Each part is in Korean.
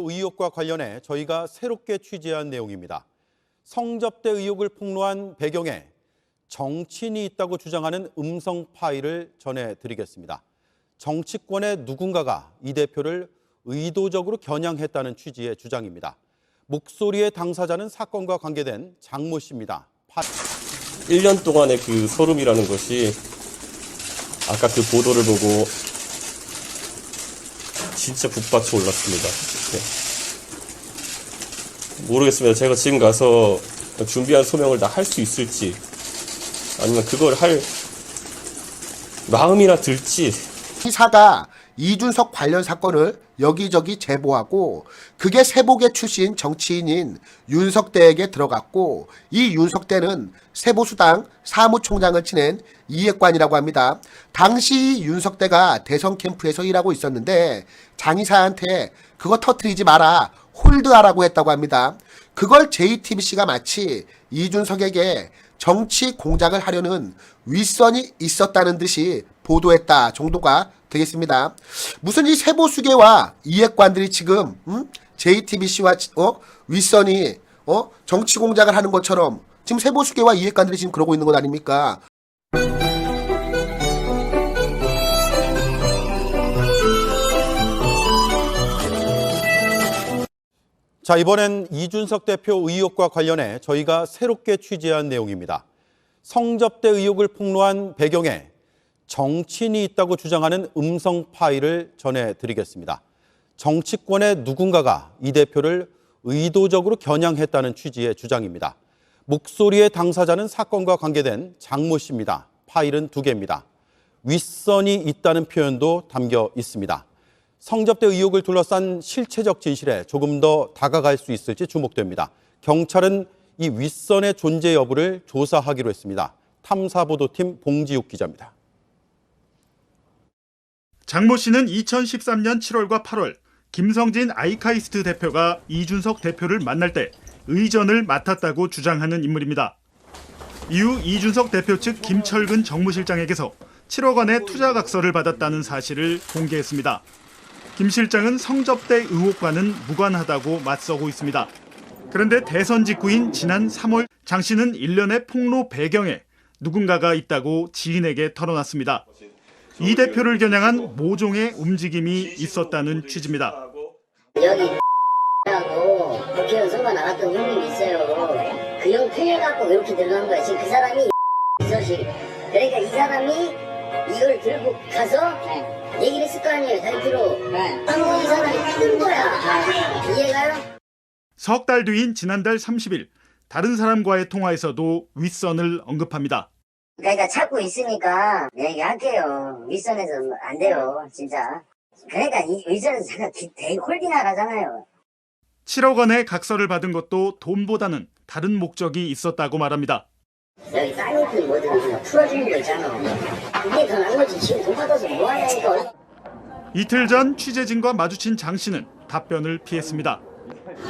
의혹과 관련해 저희가 새롭게 취재한 내용입니다. 성접대 의혹을 폭로한 배경에 정치인이 있다고 주장하는 음성 파일을 전해드리겠습니다. 정치권의 누군가가 이 대표를 의도적으로 겨냥했다는 취지의 주장입니다. 목소리의 당사자는 사건과 관계된 장모 씨입니다. 1년 동안의 그 소름이라는 것이 아까 그 보도를 보고 진짜 북받쳐 올랐습니다. 네. 모르겠습니다. 제가 지금 가서 준비한 소명을 다 할 수 있을지, 아니면 그걸 할 마음이나 들지. 기사가 이준석 관련 사건을 여기저기 제보하고 그게 세복의 출신 정치인인 윤석대에게 들어갔고, 이 윤석대는 세보수당 사무총장을 지낸 이해관이라고 합니다. 당시 윤석대가 대선 캠프에서 일하고 있었는데 장이사한테 그거 터뜨리지 마라, 홀드하라고 했다고 합니다. 그걸 JTBC가 마치 이준석에게 정치 공작을 하려는 윗선이 있었다는 듯이 보도했다 정도가 되겠습니다. 무슨 이 세보수계와 이해관들이 지금 JTBC와 윗선이 정치 공작을 하는 것처럼 지금 세보수계와 이해관들이 지금 그러고 있는 것 아닙니까? 자, 이번엔 이준석 대표 의혹과 관련해 저희가 새롭게 취재한 내용입니다. 성접대 의혹을 폭로한 배경에 정치인이 있다고 주장하는 음성 파일을 전해드리겠습니다. 정치권의 누군가가 이 대표를 의도적으로 겨냥했다는 취지의 주장입니다. 목소리의 당사자는 사건과 관계된 장모 씨입니다. 파일은 2개입니다. 윗선이 있다는 표현도 담겨 있습니다. 성접대 의혹을 둘러싼 실체적 진실에 조금 더 다가갈 수 있을지 주목됩니다. 경찰은 이 윗선의 존재 여부를 조사하기로 했습니다. 탐사보도팀 봉지욱 기자입니다. 장모 씨는 2013년 7월과 8월 김성진 아이카이스트 대표가 이준석 대표를 만날 때 의전을 맡았다고 주장하는 인물입니다. 이후 이준석 대표 측 김철근 정무실장에게서 7억 원의 투자 각서를 받았다는 사실을 공개했습니다. 김 실장은 성접대 의혹과는 무관하다고 맞서고 있습니다. 그런데 대선 직후인 지난 3월 장 씨는 일련의 폭로 배경에 누군가가 있다고 지인에게 털어놨습니다. 이 대표를 겨냥한 모종의 움직임이 있었다는 취지입니다. 여기 하고 국회의원 선거 나갔던 형님이 있어요. 그 형 통해갖고 이렇게 들어간 거야. 지금 그 사람이 그러니까 이 사람이 이걸 들고 가서 얘기를 했을 거 아니에요. 다이트로. 이 사람이 뜬 거야. 이해가요? 석 달 뒤인 지난달 30일 다른 사람과의 통화에서도 윗선을 언급합니다. 그러니까 찾고 있으니까 얘기할게요. 윗선에서 안 돼요. 진짜. 그러니까 이 윗선에서 제가 되게 홀딩하라잖아요. 7억 원의 각서를 받은 것도 돈보다는 다른 목적이 있었다고 말합니다. 여기 사이트 뭐든 풀어주는 거 있잖아. 그게 더 나은 거지. 지금 돈 받아서 뭐하냐 이거. 이틀 전 취재진과 마주친 장 씨는 답변을 피했습니다.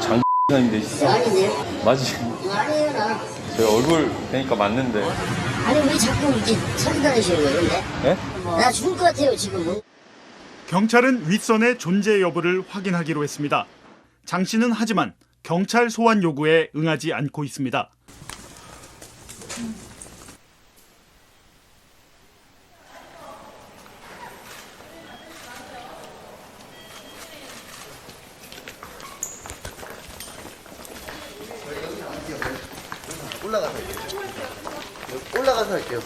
장 X인데 진짜. 아닌데요? 맞지? 아니에요 나. 제 얼굴 뵈니까 맞는데. 아니 왜 자꾸 이렇게 사기 다니시는 거예요 근데? 예? 나 죽을 것 같아요 지금은. 경찰은 윗선의 존재 여부를 확인하기로 했습니다. 장 씨는 하지만 경찰 소환 요구에 응하지 않고 있습니다. 올라가서 할게요.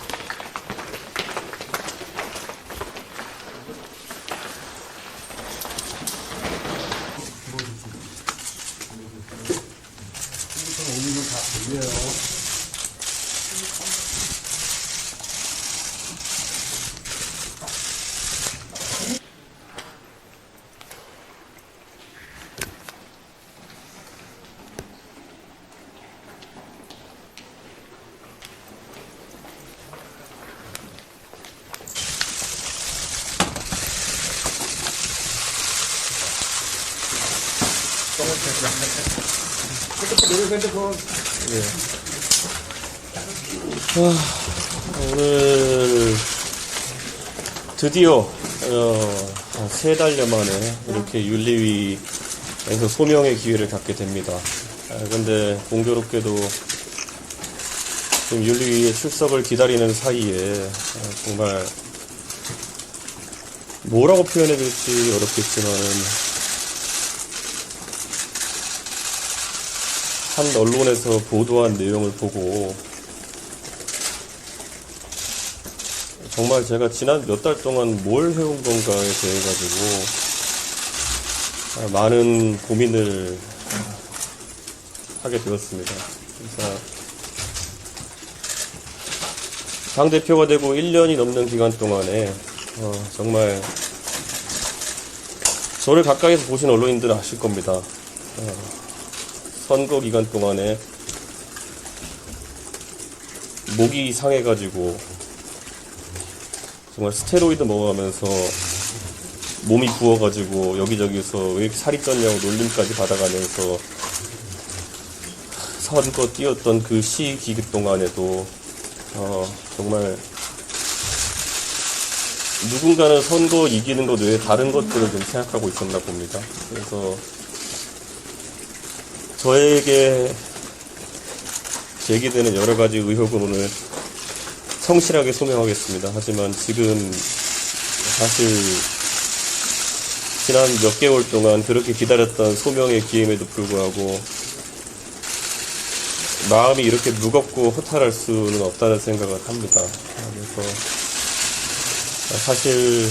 오늘 드디어 3달여 만에 이렇게 윤리위 그래서 소명의 기회를 갖게 됩니다. 근데 공교롭게도 지금 윤리위의 출석을 기다리는 사이에 정말 뭐라고 표현해야 될지 어렵겠지만은 한 언론에서 보도한 내용을 보고 정말 제가 지난 몇 달 동안 뭘 해온 건가에 대해 가지고 많은 고민을 하게 되었습니다. 그래서 당대표가 되고 1년이 넘는 기간 동안에 정말 저를 가까이서 보신 언론인들은 아실 겁니다. 선거 기간 동안에 목이 상해가지고 정말 스테로이드 먹어가면서 몸이 부어가지고 여기저기서 왜 이렇게 살이 쪘냐고 놀림까지 받아가면서 선거 뛰었던 그 시기간 동안에도 정말 누군가는 선거 이기는 것 외에 다른 것들을 좀 생각하고 있었나 봅니다. 그래서 저에게 제기되는 여러 가지 의혹은 오늘 성실하게 소명하겠습니다. 하지만 지금 사실 지난 몇 개월 동안 그렇게 기다렸던 소명의 기회임에도 불구하고 마음이 이렇게 무겁고 허탈할 수는 없다는 생각을 합니다. 그래서 사실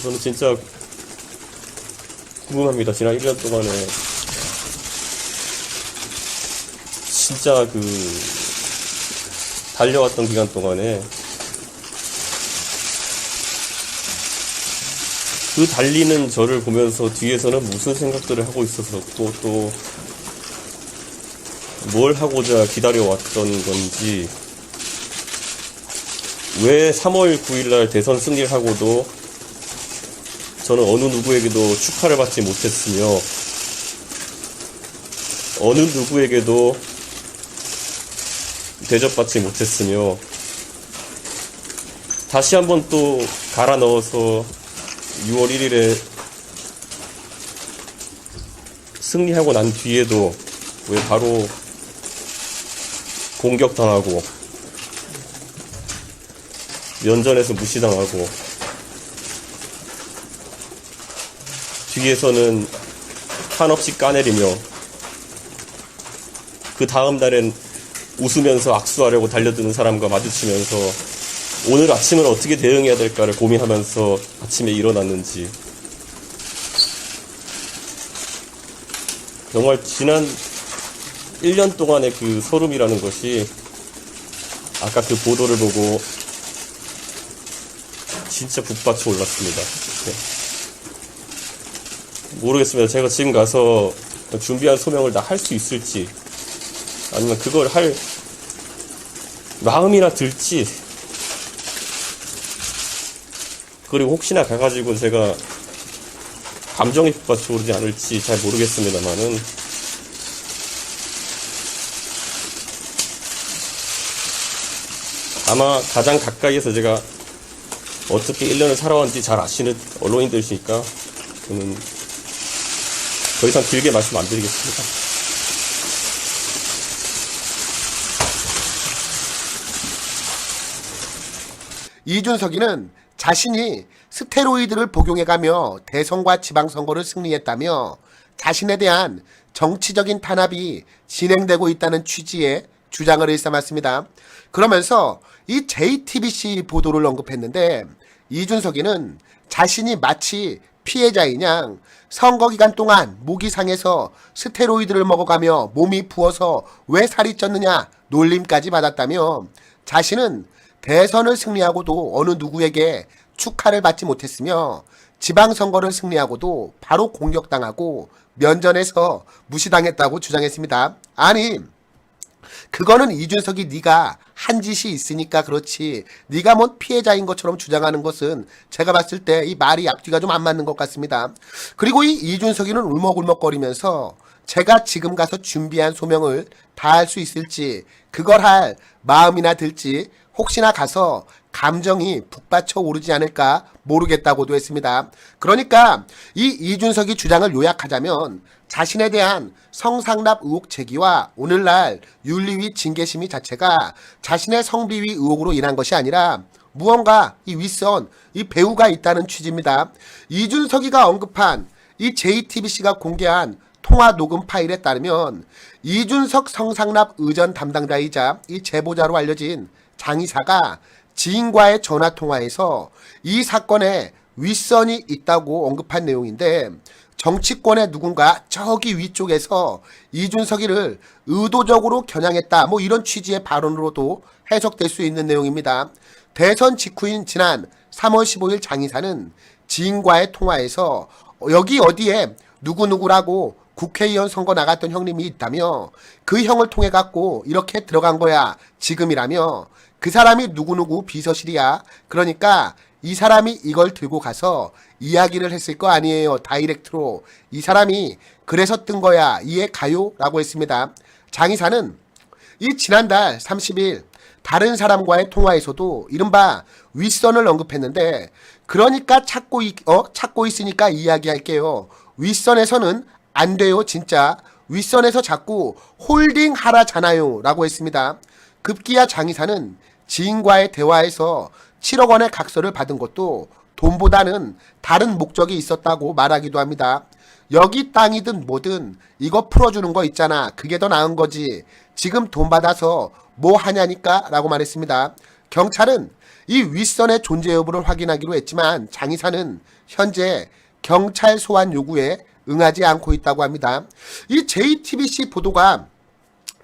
저는 진짜 궁금합니다. 지난 1년 동안에 진짜 달려왔던 기간 동안에 그 달리는 저를 보면서 뒤에서는 무슨 생각들을 하고 있었었고 또 뭘 하고자 기다려왔던 건지, 왜 3월 9일날 대선 승리를 하고도 저는 어느 누구에게도 축하를 받지 못했으며 어느 누구에게도 대접받지 못했으며 다시 한번 또 갈아 넣어서 6월 1일에 승리하고 난 뒤에도 왜 바로 공격당하고 면전에서 무시당하고 뒤에서는 한없이 까내리며 그 다음 날엔 웃으면서 악수하려고 달려드는 사람과 마주치면서 오늘 아침을 어떻게 대응해야 될까를 고민하면서 아침에 일어났는지, 정말 지난 1년 동안의 그 소름이라는 것이 아까 그 보도를 보고 진짜 북받쳐 올랐습니다. 네. 모르겠습니다. 제가 지금 가서 준비한 소명을 다 할 수 있을지, 아니면 그걸 할 마음이나 들지, 그리고 혹시나 가가지고 제가 감정이 북받쳐 오르지 않을지 잘 모르겠습니다만은 아마 가장 가까이에서 제가 어떻게 1년을 살아왔는지 잘 아시는 언론인들이시니까 저는 더 이상 길게 말씀 안 드리겠습니다. 이준석이는 자신이 스테로이드를 복용해가며 대선과 지방선거를 승리했다며 자신에 대한 정치적인 탄압이 진행되고 있다는 취지의 주장을 일삼았습니다. 그러면서 이 JTBC 보도를 언급했는데, 이준석이는 자신이 마치 피해자인 양 선거 기간 동안 목이 상해서 스테로이드를 먹어가며 몸이 부어서 왜 살이 쪘느냐 놀림까지 받았다며, 자신은 대선을 승리하고도 어느 누구에게 축하를 받지 못했으며 지방선거를 승리하고도 바로 공격당하고 면전에서 무시당했다고 주장했습니다. 아니, 그거는 이준석이 네가 한 짓이 있으니까 그렇지, 네가 뭔 피해자인 것처럼 주장하는 것은 제가 봤을 때 이 말이 앞뒤가 좀 안 맞는 것 같습니다. 그리고 이 이준석이는 울먹울먹거리면서 제가 지금 가서 준비한 소명을 다 할 수 있을지, 그걸 할 마음이나 들지 혹시나 가서 감정이 북받쳐 오르지 않을까 모르겠다고도 했습니다. 그러니까 이 이준석이 주장을 요약하자면 자신에 대한 성상납 의혹 제기와 오늘날 윤리위 징계심의 자체가 자신의 성비위 의혹으로 인한 것이 아니라 무언가 이 윗선, 이 배우가 있다는 취지입니다. 이준석이가 언급한 이 JTBC가 공개한 통화 녹음 파일에 따르면 이준석 성상납 의전 담당자이자 이 제보자로 알려진 장 이사가 지인과의 전화통화에서 이 사건에 윗선이 있다고 언급한 내용인데 정치권의 누군가 저기 위쪽에서 이준석이를 의도적으로 겨냥했다 뭐 이런 취지의 발언으로도 해석될 수 있는 내용입니다. 대선 직후인 지난 3월 15일 장 이사는 지인과의 통화에서 여기 어디에 누구누구라고 국회의원 선거 나갔던 형님이 있다며 그 형을 통해 갖고 이렇게 들어간 거야 지금이라며 그 사람이 누구누구 비서실이야. 그러니까 이 사람이 이걸 들고 가서 이야기를 했을 거 아니에요. 다이렉트로. 이 사람이 그래서 뜬 거야. 이해 가요? 라고 했습니다. 장 이사는 이 지난달 30일 다른 사람과의 통화에서도 이른바 윗선을 언급했는데 그러니까 찾고 있으니까 이야기할게요. 윗선에서는 안 돼요. 진짜. 윗선에서 자꾸 홀딩 하라잖아요. 라고 했습니다. 급기야 장 이사는 지인과의 대화에서 7억 원의 각서를 받은 것도 돈보다는 다른 목적이 있었다고 말하기도 합니다. 여기 땅이든 뭐든 이거 풀어주는 거 있잖아. 그게 더 나은 거지. 지금 돈 받아서 뭐 하냐니까 라고 말했습니다. 경찰은 이 윗선의 존재 여부를 확인하기로 했지만 장 이사는 현재 경찰 소환 요구에 응하지 않고 있다고 합니다. 이 JTBC 보도가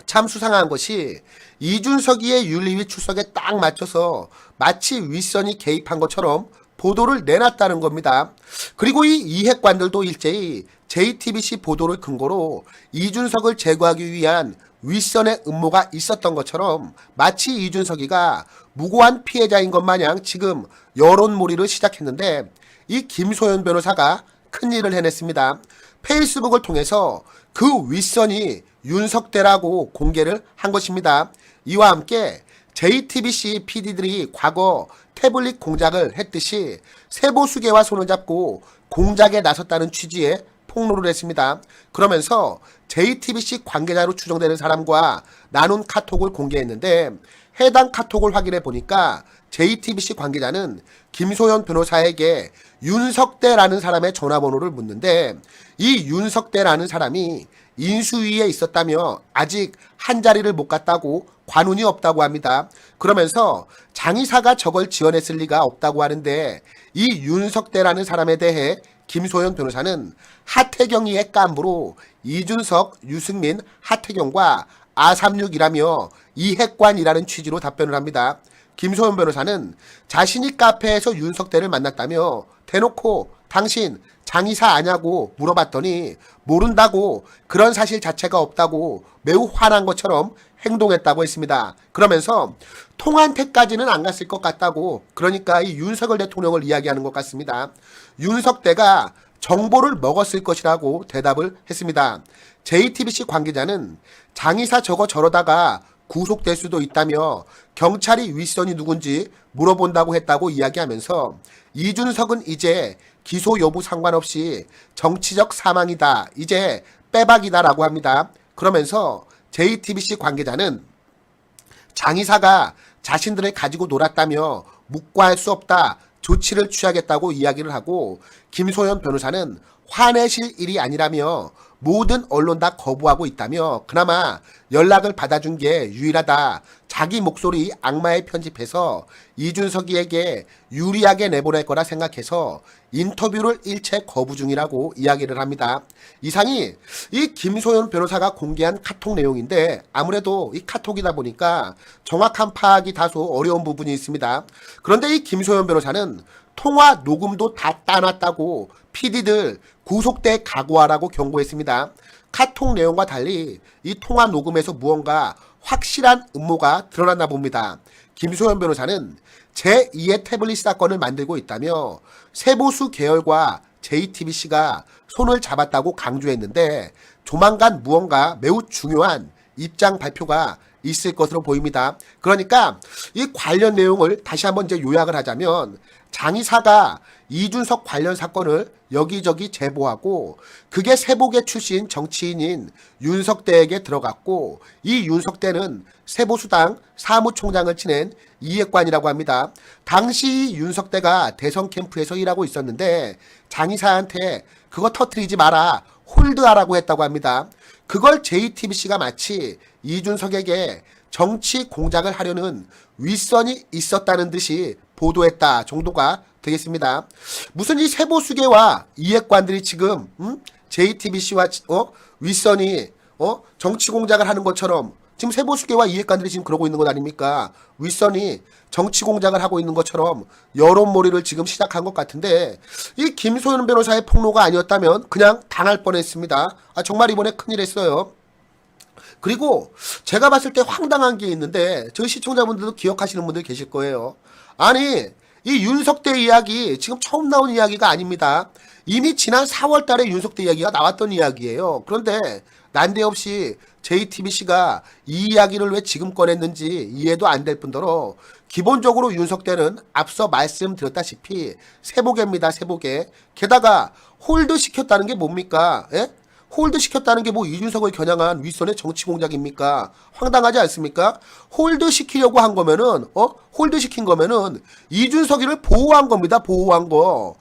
참 수상한 것이 이준석이의 윤리위 출석에 딱 맞춰서 마치 윗선이 개입한 것처럼 보도를 내놨다는 겁니다. 그리고 이 이핵관들도 일제히 JTBC 보도를 근거로 이준석을 제거하기 위한 윗선의 음모가 있었던 것처럼 마치 이준석이가 무고한 피해자인 것 마냥 지금 여론몰이를 시작했는데 이 김소연 변호사가 큰일을 해냈습니다. 페이스북을 통해서 그 윗선이 윤석대라고 공개를 한 것입니다. 이와 함께 JTBC PD들이 과거 태블릿 공작을 했듯이 세보수계와 손을 잡고 공작에 나섰다는 취지의 폭로를 했습니다. 그러면서 JTBC 관계자로 추정되는 사람과 나눈 카톡을 공개했는데 해당 카톡을 확인해 보니까 JTBC 관계자는 김소연 변호사에게 윤석대라는 사람의 전화번호를 묻는데 이 윤석대라는 사람이 인수위에 있었다며 아직 한 자리를 못 갔다고 관운이 없다고 합니다. 그러면서 장 이사가 저걸 지원했을 리가 없다고 하는데 이 윤석대라는 사람에 대해 김소연 변호사는 하태경이의 깐부로 이준석, 유승민, 하태경과 아36이라며 이핵관이라는 취지로 답변을 합니다. 김소연 변호사는 자신이 카페에서 윤석대를 만났다며 대놓고 당신 장 이사 아냐고 물어봤더니 모른다고 그런 사실 자체가 없다고 매우 화난 것처럼 행동했다고 했습니다. 그러면서 통한테까지는 안 갔을 것 같다고 그러니까 이 윤석열 대통령을 이야기하는 것 같습니다. 윤석대가 정보를 먹었을 것이라고 대답을 했습니다. JTBC 관계자는 장 이사 저러다가 구속될 수도 있다며 경찰이 윗선이 누군지 물어본다고 했다고 이야기하면서 이준석은 이제 기소 여부 상관없이 정치적 사망이다. 이제 빼박이다라고 합니다. 그러면서 JTBC 관계자는 장 이사가 자신들을 가지고 놀았다며 묵과할 수 없다. 조치를 취하겠다고 이야기를 하고 김소연 변호사는 화내실 일이 아니라며 모든 언론 다 거부하고 있다며 그나마 연락을 받아준 게 유일하다. 자기 목소리 악마에 편집해서 이준석이에게 유리하게 내보낼 거라 생각해서 인터뷰를 일체 거부 중이라고 이야기를 합니다. 이상이 이 김소연 변호사가 공개한 카톡 내용인데 아무래도 이 카톡이다 보니까 정확한 파악이 다소 어려운 부분이 있습니다. 그런데 이 김소연 변호사는 통화 녹음도 다 따놨다고 PD들 구속돼 각오하라고 경고했습니다. 카톡 내용과 달리 이 통화 녹음에서 무언가 확실한 음모가 드러났나 봅니다. 김소연 변호사는 제2의 태블릿 사건을 만들고 있다며 세보수 계열과 JTBC가 손을 잡았다고 강조했는데 조만간 무언가 매우 중요한 입장 발표가 있을 것으로 보입니다. 그러니까 이 관련 내용을 다시 한번 이제 요약을 하자면 장이사가 이준석 관련 사건을 여기저기 제보하고 그게 세복의 출신 정치인인 윤석대에게 들어갔고 이 윤석대는 세보수당 사무총장을 지낸 이핵관이라고 합니다. 당시 윤석대가 대선 캠프에서 일하고 있었는데 장이사한테 그거 터트리지 마라 홀드하라고 했다고 합니다. 그걸 JTBC가 마치 이준석에게 정치 공작을 하려는 윗선이 있었다는 듯이 보도했다 정도가 되겠습니다. 무슨 이 세보수계와 이핵관들이 지금 JTBC와 윗선이 정치 공작을 하는 것처럼 지금 세보수계와 이핵관들이 지금 그러고 있는 것 아닙니까? 윗선이 정치 공작을 하고 있는 것처럼 여론몰이를 지금 시작한 것 같은데 이 김소연 변호사의 폭로가 아니었다면 그냥 당할 뻔했습니다. 정말 이번에 큰일 했어요. 그리고 제가 봤을 때 황당한 게 있는데 저희 시청자분들도 기억하시는 분들 계실 거예요. 아니 이 윤석대 이야기 지금 처음 나온 이야기가 아닙니다. 이미 지난 4월 달에 윤석대 이야기가 나왔던 이야기예요. 그런데 난데없이 JTBC가 이 이야기를 왜 지금 꺼냈는지 이해도 안 될 뿐더러 기본적으로 윤석대는 앞서 말씀드렸다시피 세보개입니다. 세보개. 게다가 홀드 시켰다는 게 뭡니까? 예? 홀드 시켰다는 게 뭐 이준석을 겨냥한 윗선의 정치 공작입니까? 황당하지 않습니까? 홀드 시키려고 한 거면은 홀드 시킨 거면은 이준석이를 보호한 겁니다. 보호한 거.